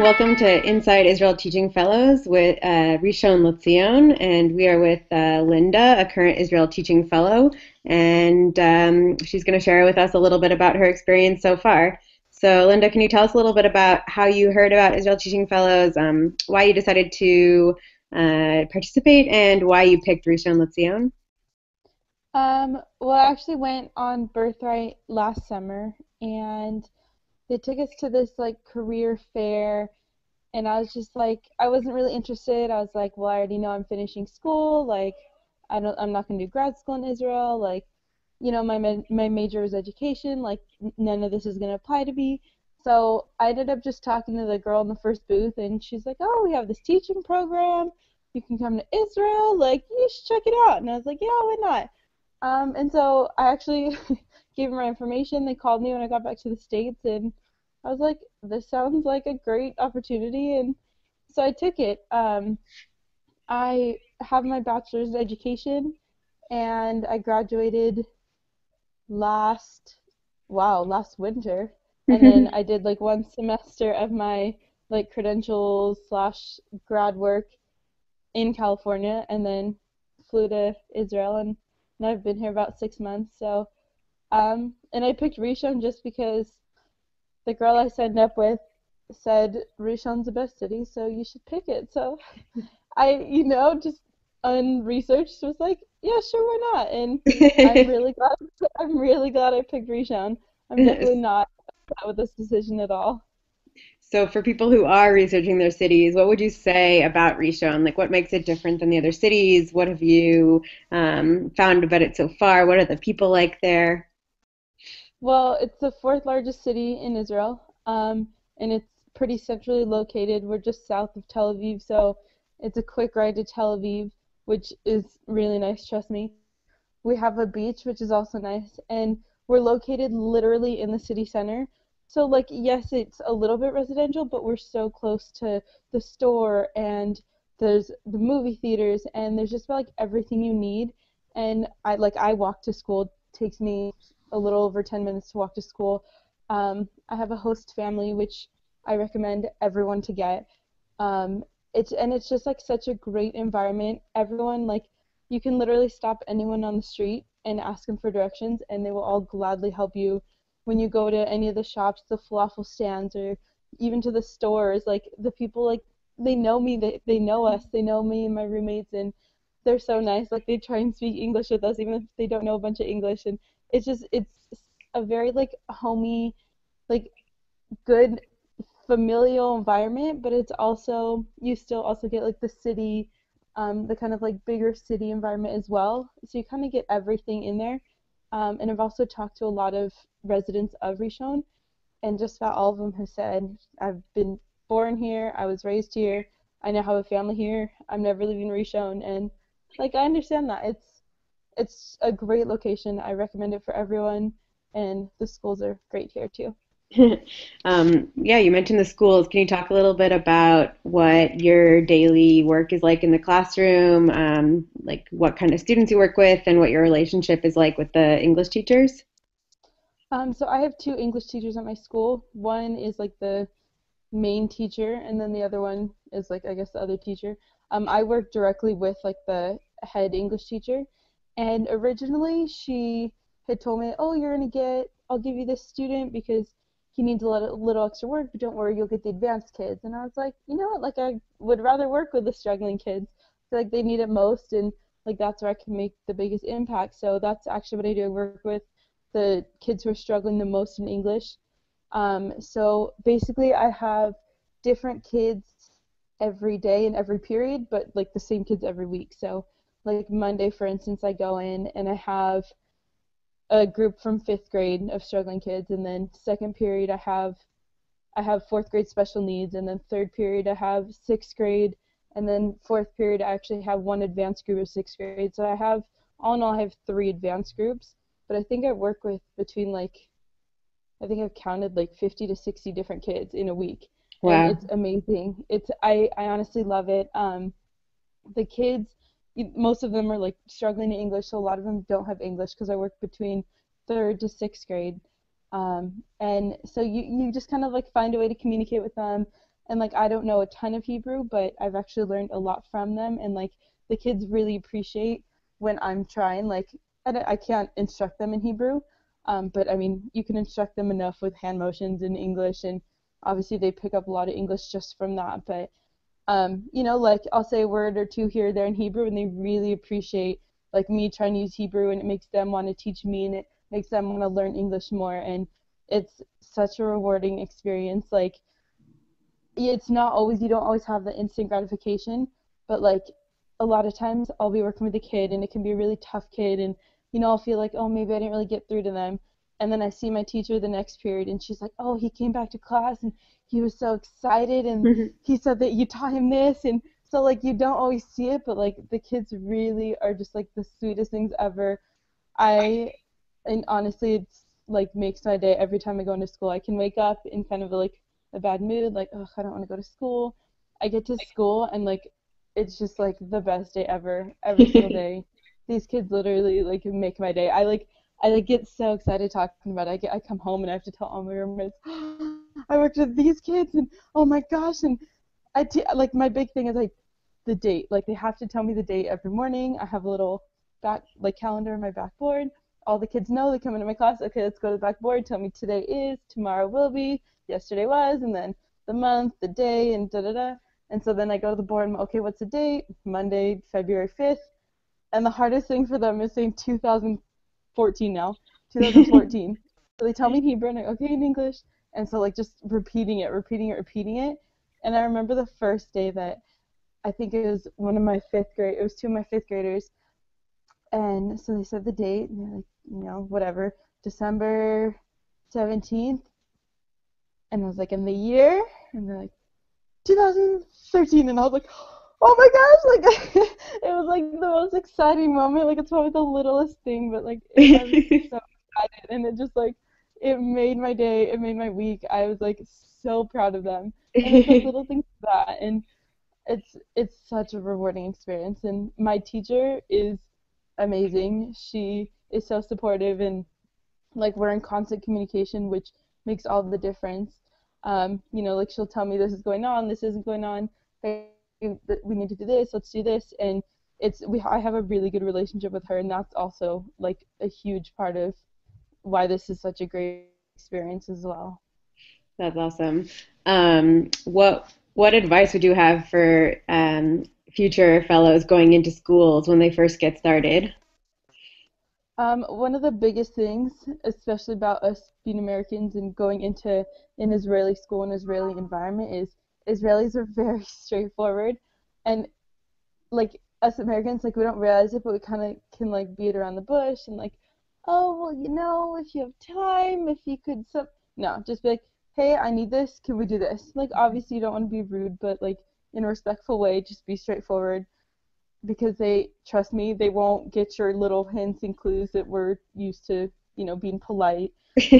welcome to Inside Israel Teaching Fellows with Rishon LeZion, and we are with Linda, a current Israel Teaching Fellow, and she's going to share with us a little bit about her experience so far. So, Linda, can you tell us a little bit about how you heard about Israel Teaching Fellows, why you decided to participate, and why you picked Rishon LeZion? Well, I actually went on Birthright last summer, and they took us to this like career fair, and I was just like, I wasn't really interested. I was like, well, I already know I'm finishing school. Like, I'm not gonna do grad school in Israel. Like, my major is education. Like, none of this is gonna apply to me. So I ended up just talking to the girl in the first booth, and she's like, oh, we have this teaching program. You can come to Israel. Like, you should check it out. And I was like, yeah, why not? And so I actually gave them my information. They called me when I got back to the States, and I was like, this sounds like a great opportunity, and so I took it. I have my bachelor's in education, and I graduated last, wow, last winter, and then I did like one semester of my like credentials slash grad work in California, and then flew to Israel, and now I've been here about 6 months. So, and I picked Rishon just because the girl I signed up with said Rishon's the best city, so you should pick it. So just unresearched was like, yeah, sure, why not? And I'm really glad. I'm really glad I picked Rishon. I'm definitely not upset with this decision at all. So for people who are researching their cities, what would you say about Rishon? Like, what makes it different than the other cities? What have you found about it so far? What are the people like there? Well, it's the fourth largest city in Israel, and it's pretty centrally located. We're just south of Tel Aviv, so it's a quick ride to Tel Aviv, which is really nice, trust me. We have a beach, which is also nice, and we're located literally in the city center. So, like, yes, it's a little bit residential, but we're so close to the store, and there's the movie theaters, and there's just about like everything you need. And I walk to school. It takes me a little over 10 minutes to walk to school. I have a host family, which I recommend everyone to get. Um, it's just like such a great environment. Everyone, like, you can literally stop anyone on the street and ask them for directions, and they will all gladly help you. When you go to any of the shops, the falafel stands, or even to the stores, like the people, like, they know me, they know us, they know me and my roommates, and they're so nice. Like, they try and speak English with us even if they don't know a bunch of English, and it's a very like homey, like, good familial environment, but it's also, you still also get like the city, the kind of like bigger city environment as well. So you kind of get everything in there. And I've also talked to a lot of residents of Rishon, and just about all of them have said, I've been born here, I was raised here, I now have a family here, I'm never leaving Rishon, and like I understand that. It's a great location. I recommend it for everyone, and the schools are great here too. Yeah, you mentioned the schools. Can you talk a little bit about what your daily work is like in the classroom, like what kind of students you work with, and what your relationship is like with the English teachers? So I have two English teachers at my school. One is like the main teacher, and then the other one is like, I guess, the other teacher. I work directly with like the head English teacher, and originally she had told me, oh, I'll give you this student because he needs a little extra work, but don't worry, you'll get the advanced kids. And I was like, you know what, like I would rather work with the struggling kids. I feel like they need it most, and like that's where I can make the biggest impact. So that's actually what I do. I work with the kids who are struggling the most in English. So basically, I have different kids every day and every period, but like the same kids every week. So, like Monday, for instance, I go in and I have a group from fifth grade of struggling kids, and then second period I have fourth grade special needs, and then third period I have sixth grade, and then fourth period I actually have one advanced group of sixth grade. So all in all, I have three advanced groups, but I think I work with between like, I think I've counted like 50 to 60 different kids in a week, and Wow. it's amazing. I honestly love it. The kids, most of them are like struggling in English, so a lot of them don't have English because I work between third to sixth grade. And so you just kind of like find a way to communicate with them. and like I don't know a ton of Hebrew, but I've actually learned a lot from them, and like the kids really appreciate when I'm trying. Like I can't instruct them in Hebrew, but I mean you can instruct them enough with hand motions in English, and obviously they pick up a lot of English just from that. But like I'll say a word or two here or there in Hebrew, and they really appreciate like me trying to use Hebrew, and it makes them want to teach me, and it makes them want to learn English more, and it's such a rewarding experience. Like it's not always you don't always have the instant gratification, but like a lot of times I'll be working with a kid and it can be a really tough kid, and I'll feel like, oh, maybe I didn't really get through to them. And then I see my teacher the next period and she's like, oh, he came back to class and he was so excited and he said that you taught him this. And so like you don't always see it, but like the kids really are just like the sweetest things ever. I and honestly, it's like makes my day every time I go into school. I can wake up in kind of like a bad mood, like, oh, I don't want to go to school. I get to school and like it's just like the best day ever, every single day. These kids literally like make my day. I get so excited talking about it. I come home and I have to tell all my roommates, I worked with these kids and oh my gosh, and like my big thing is like the date. Like they have to tell me the date every morning. I have a little back like calendar on my backboard. All the kids know they come into my class. Okay, let's go to the backboard. Tell me today is, tomorrow will be, yesterday was, and then the month, the day, and da da da. And so then I go to the board and okay, what's the date? Monday, February 5th. And the hardest thing for them is saying 2014 now, 2014. So they tell me in Hebrew and I okay in English. And so like just repeating it, repeating it, repeating it. And I remember the first day that I think it was one of my fifth grade, it was two of my fifth graders. And so they said the date, and they're like, whatever, December 17th. And I was like, in the year? And they're like, 2013. And I was like, oh my gosh, like, it was like the most exciting moment. Like, it's probably the littlest thing, but like, I was so excited. And it just like, it made my day, it made my week. I was like so proud of them. And it's like little things like that. And it's such a rewarding experience, and my teacher is amazing. She is so supportive, and like we're in constant communication, which makes all the difference. Like she'll tell me this is going on, this isn't going on, hey, we need to do this, let's do this. And I have a really good relationship with her, and that's also like a huge part of why this is such a great experience as well. That's awesome. What advice would you have for future fellows going into schools when they first get started? One of the biggest things, especially about us being Americans and going into an Israeli school and Israeli environment, is Israelis are very straightforward, and like us Americans, like we don't realize it, but we kind of can like beat around the bush and like, oh well, if you have time, if you could, no, just be like, hey, I need this, can we do this? Like obviously you don't want to be rude, but like in a respectful way, just be straightforward because they trust me, they won't get your little hints and clues that we're used to, being polite.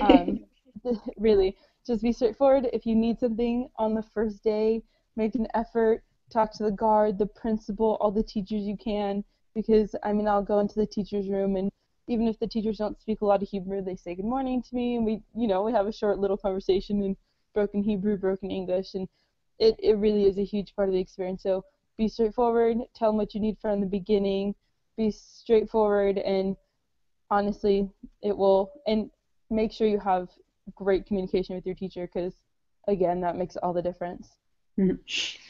Um, really, just be straightforward. If you need something on the first day, make an effort, talk to the guard, the principal, all the teachers you can, because I mean, I'll go into the teacher's room and even if the teachers don't speak a lot of Hebrew, they say good morning to me and we have a short little conversation in broken Hebrew, broken English, and it really is a huge part of the experience. So be straightforward, tell them what you need from the beginning, be straightforward, and honestly, it will, and make sure you have great communication with your teacher because, again, that makes all the difference.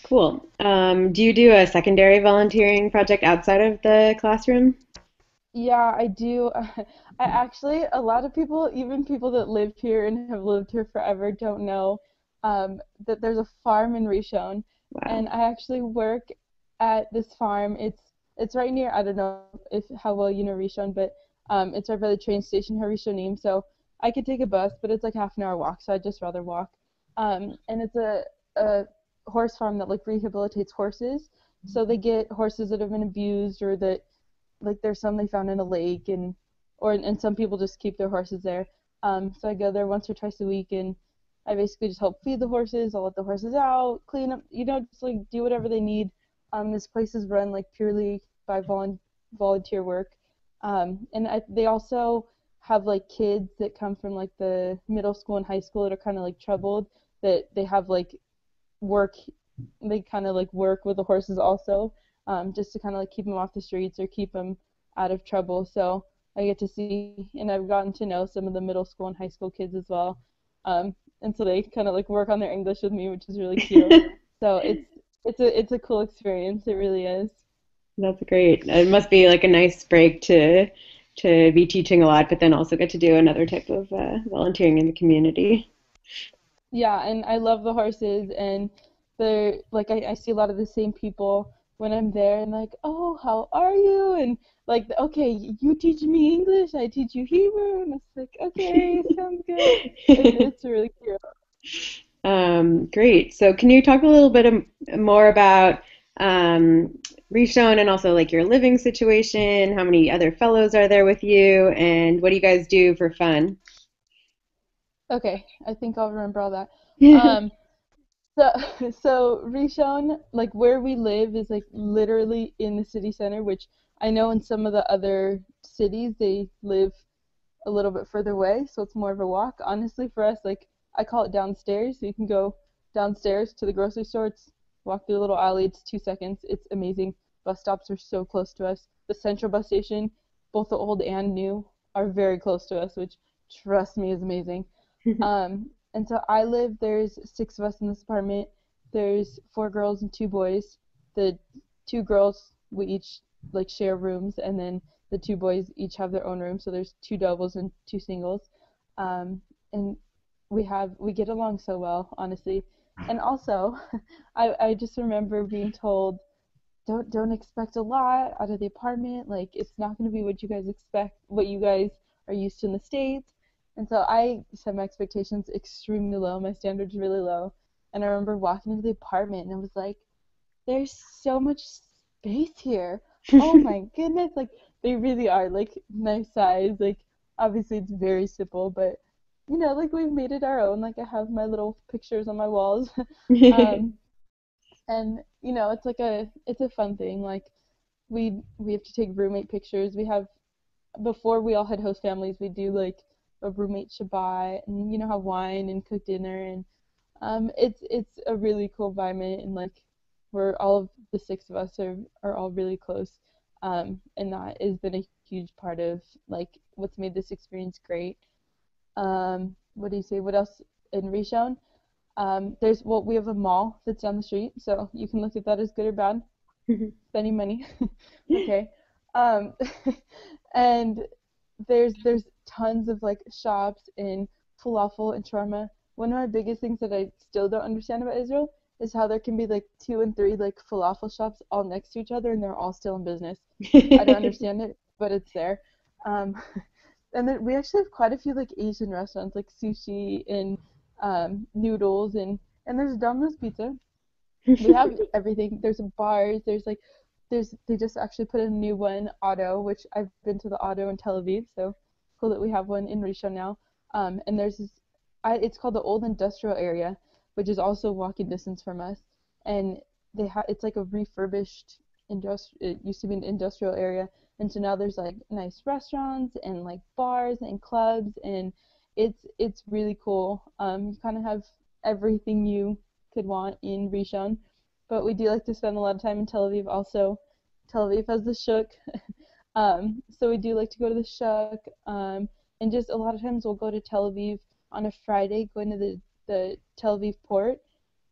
Cool. Do you do a secondary volunteering project outside of the classroom? Yeah, I do. I actually, a lot of people, even people that live here and have lived here forever, don't know that there's a farm in Rishon, Wow. and I actually work at this farm. It's right near, I don't know if how well you know Rishon, but it's right by the train station here, Rishonim. So I could take a bus, but it's like half an hour walk, so I'd just rather walk. And it's a horse farm that like rehabilitates horses. So they get horses that have been abused or that like there's some they found in a lake and some people just keep their horses there. So I go there once or twice a week and I basically just help feed the horses, I'll let the horses out, clean up, just like do whatever they need. This place is run like purely by volunteer work. They also have like kids that come from like the middle school and high school that are kind of like troubled that they have like work they kind of like work with the horses also, just to kind of like keep them off the streets or keep them out of trouble. So I get to see, and I've gotten to know some of the middle school and high school kids as well. And so they kind of like work on their English with me, which is really cute. So it's a cool experience. It really is. That's great. It must be like a nice break to be teaching a lot, but then also get to do another type of volunteering in the community. Yeah, and I love the horses, and they're like I see a lot of the same people when I'm there, and like, oh, how are you? And like, okay, you teach me English, I teach you Hebrew, and it's like, okay, sounds good. It's really cute. Great. So, can you talk a little bit more about Rishon and also like your living situation? How many other fellows are there with you, and what do you guys do for fun? Okay, I think I'll remember all that. Um, So, so Rishon, like where we live, is like literally in the city center, which I know in some of the other cities they live a little bit further away, so it's more of a walk. Honestly, for us, like I call it downstairs, so you can go downstairs to the grocery store. It's walk through a little alley. It's 2 seconds. It's amazing. Bus stops are so close to us. The central bus station, both the old and new, are very close to us, which trust me is amazing. And so I live, there's 6 of us in this apartment. There's 4 girls and 2 boys. The 2 girls, we each like share rooms, and then the 2 boys each have their own room. So there's 2 doubles and 2 singles. And we get along so well, honestly. And also, I just remember being told don't expect a lot out of the apartment. Like it's not going to be what you guys expect, what you guys are used to in the States. And so I set my expectations extremely low. My standards really low. And I remember walking into the apartment and I was like, there's so much space here. Oh my goodness. Like they really are like nice size. Like obviously it's very simple, but like we've made it our own. Like I have my little pictures on my walls. um, and it's a fun thing. Like we have to take roommate pictures. We have before we all had host families, we do like a roommate Shabbat and have wine and cook dinner, and it's a really cool environment, and like we're all of the 6 of us are all really close. And that has been a huge part of like what's made this experience great. What do you say? What else in Rishon? We have a mall that's down the street, so you can look at that as good or bad. Spending money. Okay. Um, and there's tons of like shops in falafel and shawarma. One of my biggest things that I still don't understand about Israel is how there can be like 2 and 3 like falafel shops all next to each other and they're all still in business. I don't understand it, but it's there. Um, and then we actually have quite a few like Asian restaurants, like sushi and noodles, and there's Domino's Pizza. We have everything. There's bars. There's they just actually put a new one, Auto, which I've been to the Auto in Tel Aviv, so cool that we have one in Rishon now. And there's this, it's called the Old Industrial Area, which is also walking distance from us, and it's like a refurbished it used to be an industrial area, and so now there's like nice restaurants and like bars and clubs, and it's really cool. You kind of have everything you could want in Rishon, but we do like to spend a lot of time in Tel Aviv also. Tel Aviv has the shuk, so we do like to go to the shuk, and just a lot of times we'll go to Tel Aviv on a Friday. Going to the Tel Aviv port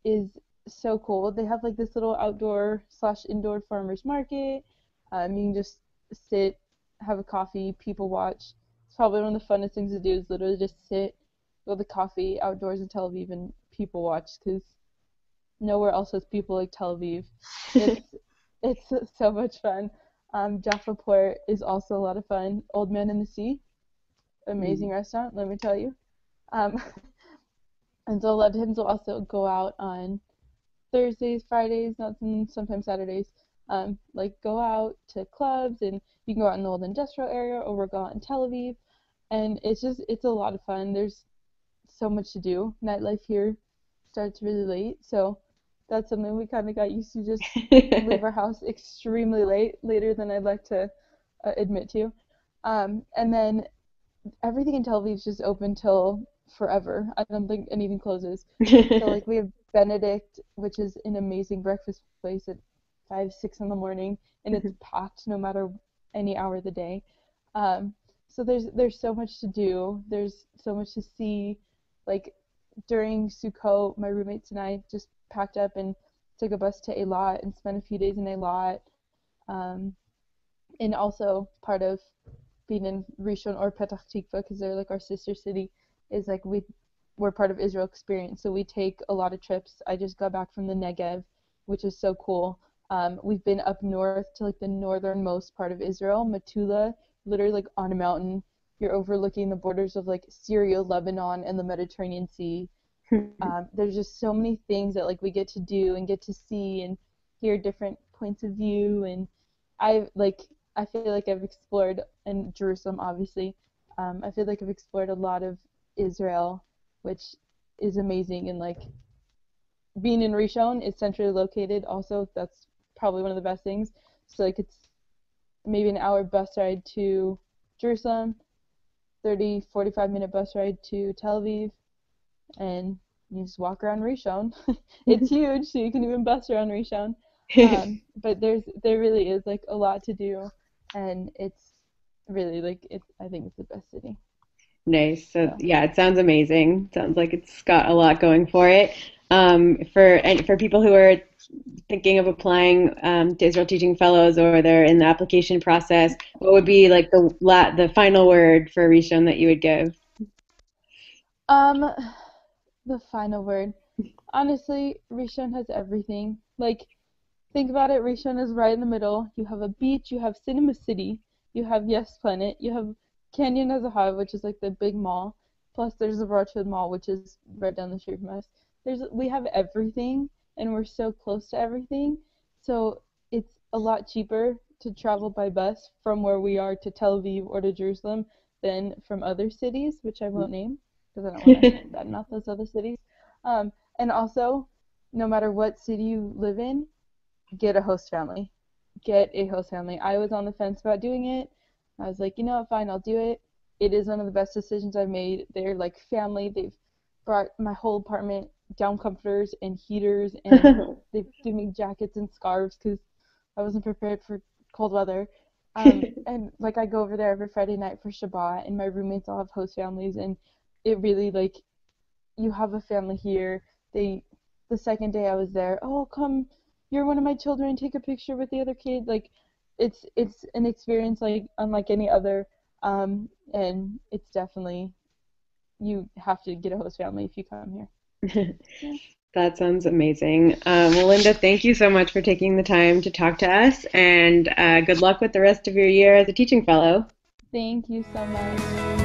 is so cool. They have like this little outdoor slash indoor farmers market. You can just sit, have a coffee, people watch. It's probably one of the funnest things to do is literally just sit with a coffee outdoors in Tel Aviv and people watch because nowhere else has people like Tel Aviv. It's it's so much fun. Jaffa Port is also a lot of fun. Old Man in the Sea, amazing restaurant, let me tell you. Um, and so a lot of times we'll also go out on Thursdays, Fridays, not sometimes Saturdays. Like go out to clubs, and you can go out in the old industrial area, or we'll go out in Tel Aviv, and it's a lot of fun. There's so much to do. Nightlife here starts really late, so that's something we kind of got used to. Just leave our house extremely late, later than I'd like to admit to. And then everything in Tel Aviv is just open till forever. I don't think anything closes. So like we have Benedict, which is an amazing breakfast place at 5, 6 in the morning, and it's packed no matter any hour of the day. Um, so there's so much to do. There's so much to see. Like during Sukkot, my roommates and I just packed up and took a bus to Eilat and spent a few days in Eilat. Um, and also part of being in Rishon or Petah Tikva, because they're like our sister city, is like we're part of Israel Experience, so we take a lot of trips. I just got back from the Negev, which is so cool. We've been up north to like the northernmost part of Israel, Metula, literally like on a mountain. You're overlooking the borders of like Syria, Lebanon, and the Mediterranean Sea. There's just so many things that like we get to do and get to see and hear different points of view. And I like I feel like I've explored, in Jerusalem obviously. I feel like I've explored a lot of Israel, which is amazing. And like being in Rishon, it's centrally located. Also, that's probably one of the best things. So like it's maybe an hour bus ride to Jerusalem, 30, 45 minute bus ride to Tel Aviv, and you just walk around Rishon. It's huge, so you can even bus around Rishon. But there really is like a lot to do, and it's really like I think it's the best city. Nice. So So yeah, it sounds amazing. Sounds like it's got a lot going for it. For people who are thinking of applying to Israel Teaching Fellows or they're in the application process, what would be like the final word for Rishon that you would give? um, the final word. Honestly, Rishon has everything. Like think about it, Rishon is right in the middle. You have a beach, you have Cinema City, you have Yes Planet, you have Canyon Zahav, which is like the big mall. Plus there's the Rothschild Mall, which is right down the street from us. We have everything, and we're so close to everything. So it's a lot cheaper to travel by bus from where we are to Tel Aviv or to Jerusalem than from other cities, which I won't name because I don't want to badmouth those other cities. And also, no matter what city you live in, get a host family. Get a host family. I was on the fence about doing it. I was like, you know what, fine, I'll do it. It is one of the best decisions I've made. They're like family. They've brought my whole apartment down comforters and heaters, and they've given me jackets and scarves because I wasn't prepared for cold weather. And like I go over there every Friday night for Shabbat, and my roommates all have host families, and it really like you have a family here. The second day I was there, oh come, you're one of my children, take a picture with the other kid. Like it's an experience like unlike any other. And it's definitely you have to get a host family if you come here. Yeah. That sounds amazing. Well, Linda, thank you so much for taking the time to talk to us, and good luck with the rest of your year as a teaching fellow. Thank you so much.